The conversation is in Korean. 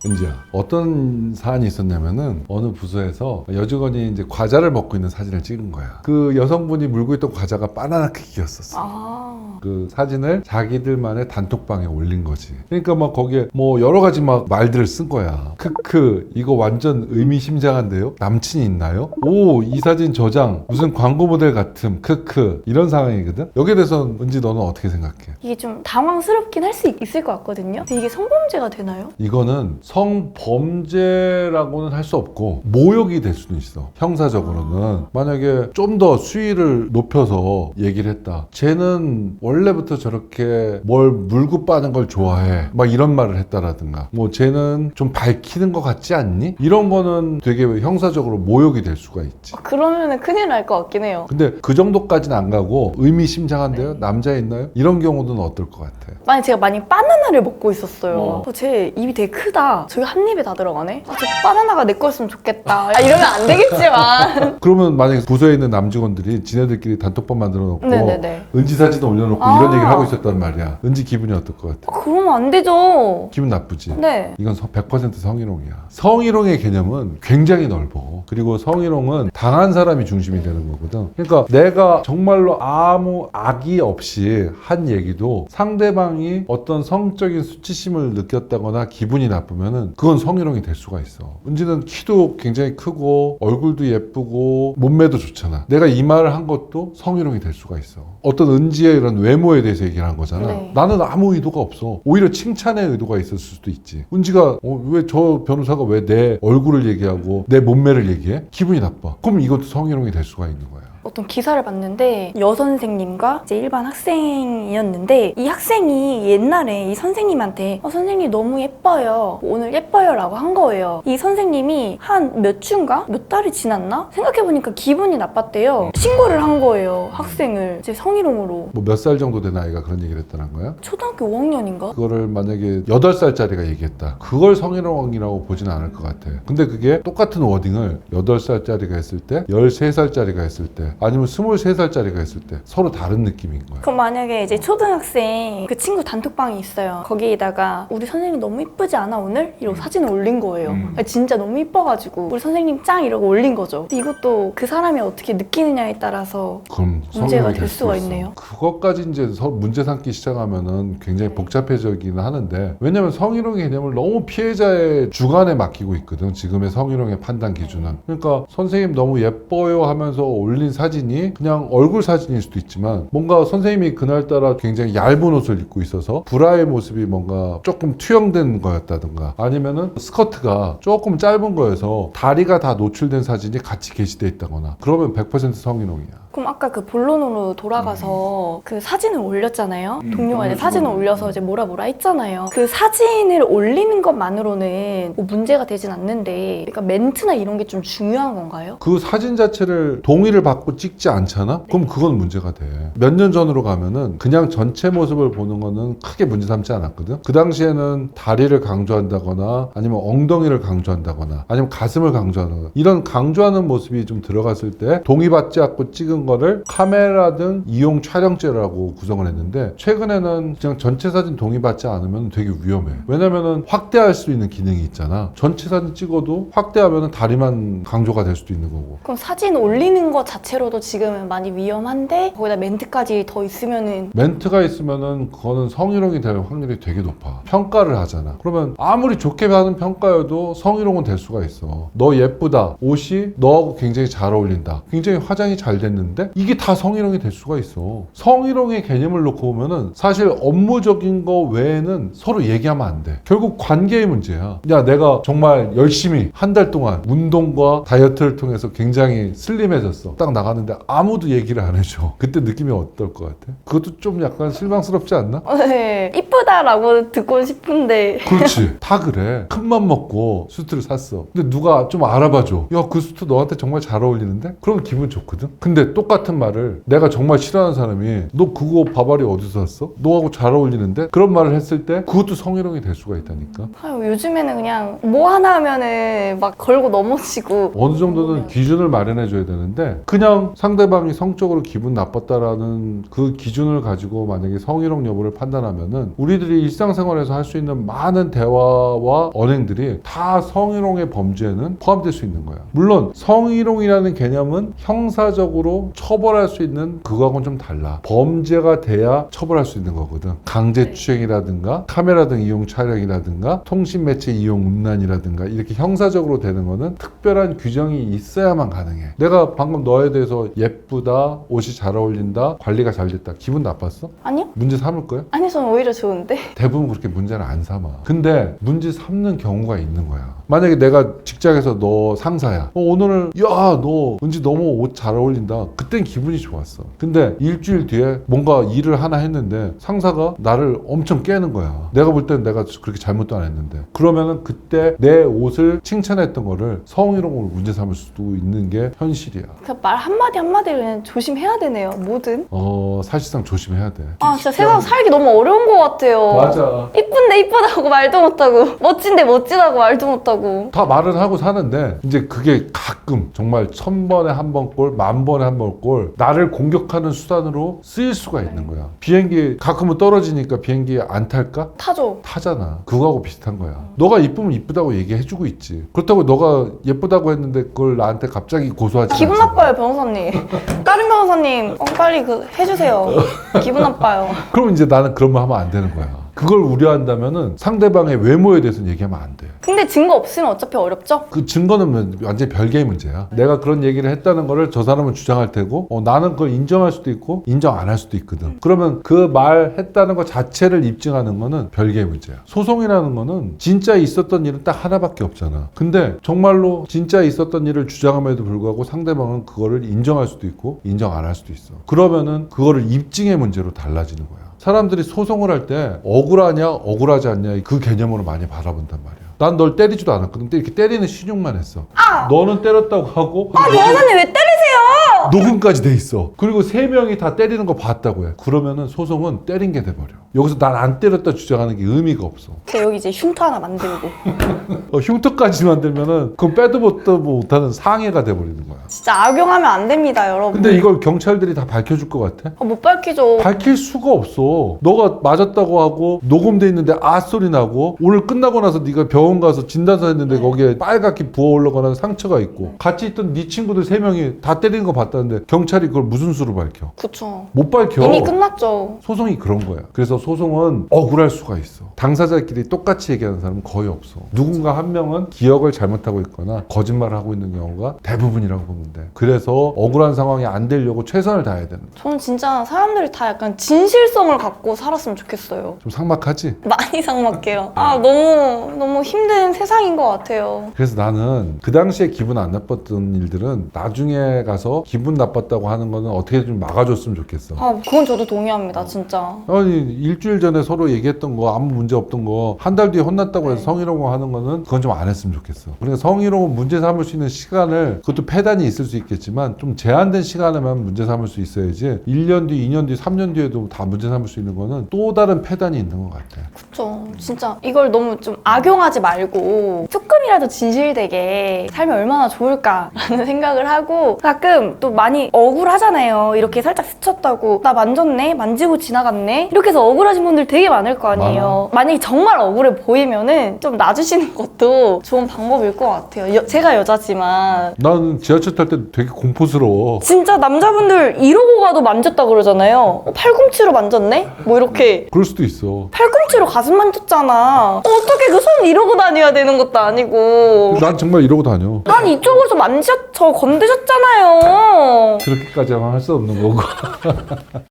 은지야, 어떤 사안이 있었냐면은 어느 부서에서 여직원이 이제 과자를 먹고 있는 사진을 찍은 거야. 그 여성분이 물고 있던 과자가 바나나 크기였었어. 그 사진을 자기들만의 단톡방에 올린 거지. 그러니까 막 거기에 뭐 여러 가지 막 말들을 쓴 거야. 크크, 이거 완전 의미심장한데요? 남친이 있나요? 오, 이 사진 저장 무슨 광고 모델 같음. 크크, 이런 상황이거든. 여기에 대해서 은지 너는 어떻게 생각해? 이게 좀 당황스럽긴 할 수 있을 것 같거든요. 근데 이게 성범죄가 되나요? 이거는 성범죄라고는 할 수 없고 모욕이 될 수는 있어. 형사적으로는 만약에 좀 더 수위를 높여서 얘기를 했다. 쟤는 원래부터 저렇게 뭘 물고 빠는 걸 좋아해. 막 이런 말을 했다라든가. 뭐 쟤는 좀 밝히는 것 같지 않니? 이런 거는 되게 형사적으로 모욕이 될 수가 있지. 그러면은 큰일 날 것 같긴 해요. 근데 그 정도까지는 안 가고 의미심장한데요? 남자 있나요? 이런 경우는 어떨 것 같아? 만약 제가 만약 바나나를 먹고 있었어요. 제 입이 되게 크다. 저기 한 입에 다 들어가네? 저 바나나가 내 거였으면 좋겠다. 이러면 안 되겠지만. 그러면 만약에 부서에 있는 남직원들이 지네들끼리 단톡방 만들어 놓고 네네네. 은지 사진 올려놓고 이런 얘기를 하고 있었단 말이야. 은지 기분이 어떨 것 같아? 그러면 안 되죠. 기분 나쁘지? 네. 이건 100% 성희롱이야. 성희롱의 개념은 굉장히 넓어. 그리고 성희롱은 당한 사람이 중심이 되는 거거든. 그러니까 내가 정말로 아무 악의 없이 한 얘기도 상대방이 어떤 성적인 수치심을 느꼈다거나 기분이 나쁘면은 그건 성희롱이 될 수가 있어. 은지는 키도 굉장히 크고 얼굴도 예쁘고 몸매도 좋잖아. 내가 이 말을 한 것도 성희롱이 될 수가 있어. 어떤 은지의 이런 외모에 대해서 얘기를 한 거잖아. 네. 나는 아무 의도가 없어. 오히려 칭찬의 의도가 있었을 수도 있지. 은지가 왜 저 변호사가 왜 내 얼굴을 얘기하고 내 몸매를 얘기해? 기분이 나빠. 그럼 이것도 성희롱이 될 수가 있는 거야. 어떤 기사를 봤는데 여선생님과 이제 일반 학생이었는데 이 학생이 옛날에 이 선생님한테 선생님 너무 예뻐요. 오늘 예뻐요 라고 한 거예요. 이 선생님이 한 몇 주인가? 몇 달이 지났나? 생각해보니까 기분이 나빴대요. 신고를 한 거예요. 학생을 이제 성희롱으로. 뭐 몇 살 정도 된 아이가 그런 얘기를 했다는 거야? 초등학교 5학년인가? 그거를 만약에 8살짜리가 얘기했다. 그걸 성희롱이라고 보지는 않을 것 같아. 근데 그게 똑같은 워딩을 8살짜리가 했을 때, 13살짜리가 했을 때, 아니면 23살짜리가 했을 때 서로 다른 느낌인 거야. 그럼 만약에 이제 초등학생 그 친구 단톡방이 있어요. 거기에다가 우리 선생님 너무 이쁘지 않아 오늘? 이러고 사진을 올린 거예요. 진짜 너무 이뻐가지고 우리 선생님 짱 이러고 올린 거죠. 근데 이것도 그 사람이 어떻게 느끼느냐에 따라서 그럼 문제가 성희롱이 될 수가 있어. 있네요. 그것까지 이제 문제 삼기 시작하면은 굉장히 복잡해지긴 하는데, 왜냐면 성희롱의 개념을 너무 피해자의 주관에 맡기고 있거든. 지금의 성희롱의 판단 기준은. 그러니까 선생님 너무 예뻐요 하면서 올린 사진이 그냥 얼굴 사진일 수도 있지만 뭔가 선생님이 그날따라 굉장히 얇은 옷을 입고 있어서 브라의 모습이 뭔가 조금 투영된 거였다든가 아니면은 스커트가 조금 짧은 거여서 다리가 다 노출된 사진이 같이 게시돼 있다거나 그러면 100% 성희롱이야. 그럼 아까 그 본론으로 돌아가서 그 사진을 올렸잖아요. 동료가 이제 사진을 올려서 이제 뭐라 했잖아요. 그 사진을 올리는 것만으로는 뭐 문제가 되진 않는데 그러니까 멘트나 이런 게 좀 중요한 건가요? 그 사진 자체를 동의를 받고 찍지 않잖아? 그럼 그건 문제가 돼. 몇 년 전으로 가면은 그냥 전체 모습을 보는 거는 크게 문제 삼지 않았거든? 그 당시에는 다리를 강조한다거나 아니면 엉덩이를 강조한다거나 아니면 가슴을 강조하는 이런 강조하는 모습이 좀 들어갔을 때 동의받지 않고 찍은 거를 카메라 등 이용 촬영죄라고 구성을 했는데 최근에는 그냥 전체 사진 동의받지 않으면 되게 위험해. 왜냐면은 확대할 수 있는 기능이 있잖아. 전체 사진 찍어도 확대하면은 다리만 강조가 될 수도 있는 거고. 그럼 사진 올리는 것 자체로도 지금은 많이 위험한데 거기다 멘트까지 더 있으면은 멘트가 있으면은 그거는 성희롱이 될 확률이 되게 높아. 평가를 하잖아. 그러면 아무리 좋게 받은 평가여도 성희롱은 될 수가 있어. 너 예쁘다. 옷이 너하고 굉장히 잘 어울린다. 굉장히 화장이 잘 됐는데 이게 다 성희롱이 될 수가 있어. 성희롱의 개념을 놓고 보면은 사실 업무적인 거 외에는 서로 얘기하면 안 돼. 결국 관계의 문제야. 야, 내가 정말 열심히 한 달 동안 운동과 다이어트를 통해서 굉장히 슬림해졌어. 딱 나갔는데 아무도 얘기를 안 해줘. 그때 느낌이 어떨 것 같아? 그것도 좀 약간 실망스럽지 않나? 네, 이쁘다라고 듣고 싶은데 그렇지. 다 그래. 큰맘 먹고 수트를 샀어. 근데 누가 좀 알아봐줘. 야, 그 수트 너한테 정말 잘 어울리는데? 그러면 기분 좋거든? 근데 똑같은 말을 내가 정말 싫어하는 사람이 너 그거 바바리 어디서 샀어? 너하고 잘 어울리는데? 그런 말을 했을 때 그것도 성희롱이 될 수가 있다니까. 아유, 요즘에는 그냥 뭐 하나 하면은 막 걸고 넘어지고 어느 정도는 기준을 마련해 줘야 되는데 그냥 그냥 상대방이 성적으로 기분 나빴다라는 그 기준을 가지고 만약에 성희롱 여부를 판단하면은 우리들이 일상생활에서 할 수 있는 많은 대화와 언행들이 다 성희롱의 범죄에는 포함될 수 있는 거야. 물론 성희롱이라는 개념은 형사적으로 처벌할 수 있는 그거하고는 좀 달라. 범죄가 돼야 처벌할 수 있는 거거든. 강제추행이라든가 카메라 등 이용 촬영이라든가 통신매체 이용 음란이라든가 이렇게 형사적으로 되는 거는 특별한 규정이 있어야만 가능해. 내가 방금 너에 대해서 예쁘다, 옷이 잘 어울린다, 관리가 잘 됐다. 기분 나빴어? 아니요? 문제 삼을 거야? 아니 저는 오히려 좋은데. 대부분 그렇게 문제를 안 삼아. 근데 문제 삼는 경우가 있는 거야. 만약에 내가 직장에서 너 상사야. 오늘은 야, 너 은지 너무 옷 잘 어울린다. 그땐 기분이 좋았어. 근데 일주일 뒤에 뭔가 일을 하나 했는데 상사가 나를 엄청 깨는 거야. 내가 볼 땐 내가 그렇게 잘못도 안 했는데. 그러면은 그때 내 옷을 칭찬했던 거를 성희롱으로 문제 삼을 수도 있는 게 현실이야. 그 말 한마디 한마디를 그냥 조심해야 되네요. 뭐든. 사실상 조심해야 돼. 아 진짜 세상 살기 너무 어려운 것 같아요. 맞아. 이쁜데 이쁘다고 말도 못하고 멋진데 멋지다고 말도 못하고. 다 말은 하고 사는데 이제 그게 가끔 정말 1000번에 한 번 꼴, 10,000번에 한 번 꼴 나를 공격하는 수단으로 쓰일 수가 있는 거야. 비행기 가끔은 떨어지니까 비행기 안 탈까? 타죠. 타잖아. 그거하고 비슷한 거야. 너가 이쁘면 이쁘다고 얘기해주고 있지. 그렇다고 너가 예쁘다고 했는데 그걸 나한테 갑자기 고소하지 기분 않잖아. 나빠요 변호사님. 다른 변호사님 빨리 그 해주세요. 기분 나빠요. 그럼 이제 나는 그런 말 하면 안 되는 거야. 그걸 우려한다면은 상대방의 외모에 대해서는 얘기하면 안 돼. 근데 증거 없으면 어차피 어렵죠? 그 증거는 완전히 별개의 문제야. 내가 그런 얘기를 했다는 거를 저 사람은 주장할 테고 나는 그걸 인정할 수도 있고 인정 안 할 수도 있거든. 그러면 그 말 했다는 것 자체를 입증하는 거는 별개의 문제야. 소송이라는 거는 진짜 있었던 일은 딱 하나밖에 없잖아. 근데 정말로 진짜 있었던 일을 주장함에도 불구하고 상대방은 그거를 인정할 수도 있고 인정 안 할 수도 있어. 그러면은 그거를 입증의 문제로 달라지는 거야. 사람들이 소송을 할 때 억울하냐 억울하지 않냐 그 개념으로 많이 바라본단 말이야. 난 널 때리지도 않았거든. 이렇게 때리는 신용만 했어. 너는 때렸다고 하고 변호사님 왜 때리세요? 녹음까지 돼 있어. 그리고 3명이 다 때리는 거 봤다고 해. 그러면은 소송은 때린 게 돼버려. 여기서 난 안 때렸다 주장하는 게 의미가 없어. 제가 여기 이제 흉터 하나 만들고. 흉터까지 만들면은 그건 빼도 못하는 상해가 돼버리는 거야. 진짜 악용하면 안 됩니다 여러분. 근데 이걸 경찰들이 다 밝혀줄 것 같아? 못 밝히죠. 밝힐 수가 없어. 너가 맞았다고 하고 녹음돼 있는데 아 소리 나고 오늘 끝나고 나서 네가 병원 가서 진단서 했는데 거기에 빨갛게 부어 올라가는 상처가 있고 같이 있던 네 친구들 3명이 다 때리는 거 봤다는데 경찰이 그걸 무슨 수로 밝혀? 그쵸. 못 밝혀. 이미 끝났죠. 소송이 그런 거야. 그래서 소송은 억울할 수가 있어. 당사자끼리 똑같이 얘기하는 사람은 거의 없어. 누군가 한 명은 기억을 잘못하고 있거나 거짓말을 하고 있는 경우가 대부분이라고 보면 돼. 그래서 억울한 상황이 안 되려고 최선을 다해야 되는 거야. 저는 진짜 사람들이 다 약간 진실성을 갖고 살았으면 좋겠어요. 좀 삭막하지? 많이 삭막해요. 너무 힘든 세상인 것 같아요. 그래서 나는 그 당시에 기분 안 나빴던 일들은 나중에 가서 기분 나빴다고 하는 거는 어떻게 좀 막아줬으면 좋겠어. 그건 저도 동의합니다, 진짜. 아니 일주일 전에 서로 얘기했던 거 아무 문제 없던 거 한 달 뒤에 혼났다고 해서 네. 성희롱 하는 거는 그건 좀 안 했으면 좋겠어. 그러니까 성희롱은 문제 삼을 수 있는 시간을 그것도 폐단이 있을 수 있겠지만 좀 제한된 시간에만 문제 삼을 수 있어야지 1년 뒤, 2년 뒤, 3년 뒤에도 다 문제 삼을 수 있는 거는 또 다른 폐단이 있는 것 같아. 그쵸. 진짜 이걸 너무 좀 악용하지 말고 조금이라도 진실되게 살면 얼마나 좋을까라는 생각을 하고 가끔 또 많이 억울하잖아요. 이렇게 살짝 스쳤다고 나 만졌네? 만지고 지나갔네? 이렇게 해서 억울하신 분들 되게 많을 거 아니에요. 만약에 정말 억울해 보이면은 좀 놔주시는 것도 좋은 방법일 것 같아요. 제가 여자지만 나는 지하철 탈 때 되게 공포스러워. 진짜 남자분들 이러고 가도 만졌다 그러잖아요. 팔꿈치로 만졌네? 뭐 이렇게 그럴 수도 있어. 팔꿈치로 가슴 만졌잖아. 어떻게 그 손 이러고 다녀야 되는 것도 아니고. 난 정말 이러고 다녀. 난 이쪽으로서 만지셨, 저 건드셨잖아요. 그렇게까지 할 수 없는 거고.